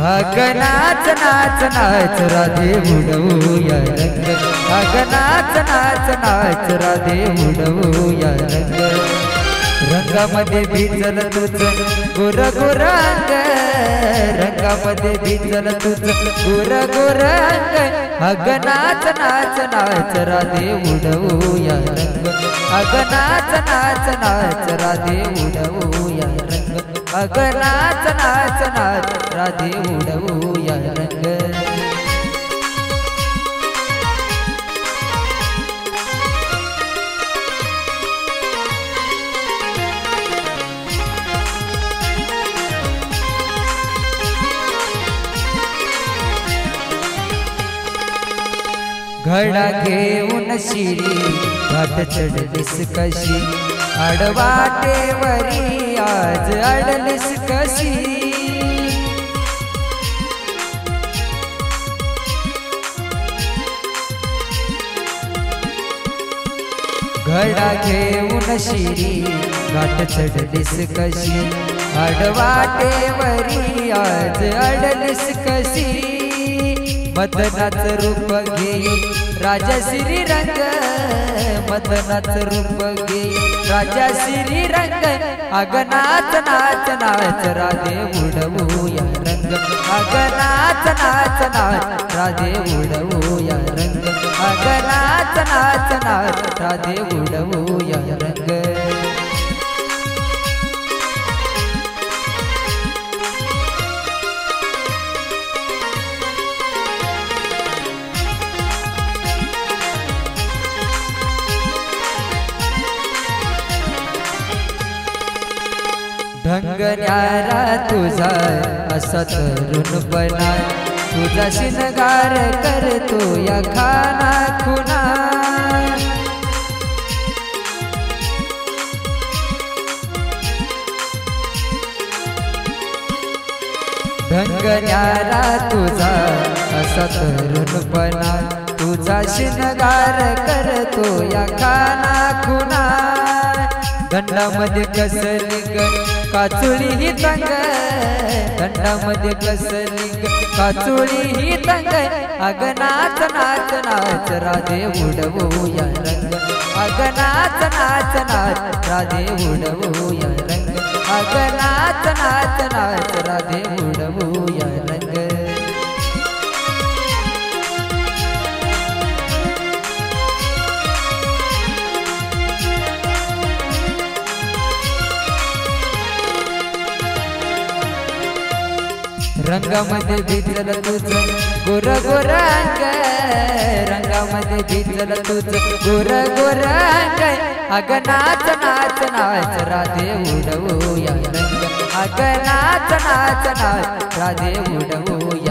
अग नाच नाच नाच राधे उडवूया रंग, अग नाच नाच नाच राधे उडवूया रंग। रंगामध्ये भिजल तुझं गोर गोर अंग, रंगामध्ये भिजल तुझं गोर गोर अंग। अग नाच नाच नाच राधे उडवूया रंग, अग नाच नाच नाच राधे उडवूया रंग, अग नाच नाच नाच राधे उडवूया रंग। घडा घेऊन शिरी घाट चढलीस कशी, आडवाटेवरी आज अडलीस कशी। घडा घेऊन शिरी घाट चढलीस कशी, आडवाटेवरी आज अडलीस कशी। मदनाचं रूप घेई राजा श्री रंग, मदनाचं रूप घेई राजा श्री रंग। अग नाच नाच नाच राधे उडवूया रंग, अग नाच नाच नाच राधे उडवूया रंग, अग नाच नाच नाच राधे उडवूया रंग। ढंग न्यारा तुझा असा तरुणपणा, तुझा शिनगार करतो या खाना खुना। ढंग न्यारा तुझा असा तरुणपणा, तुझा शिनगार करतो या खाना खुना। दंडामध्ये कसली ग काचुळी ही तंग, दंडामध्ये कसली ग काचुळी ही तंग। अग नाच नाच नाच राधे उडवूया रंग, अग नाच नाच नाच राधे उडवूया रंग, अग नाच नाच नाच राधे उडवूया रंग। रंगामध्ये भिजल तुझं गोर गोर अंग, रंगामध्ये भिजल तुझं गोर गोर अंग। अग नाच नाच नाच राधे उडवूया रंग, अग नाच नाच नाच राधे उडवूया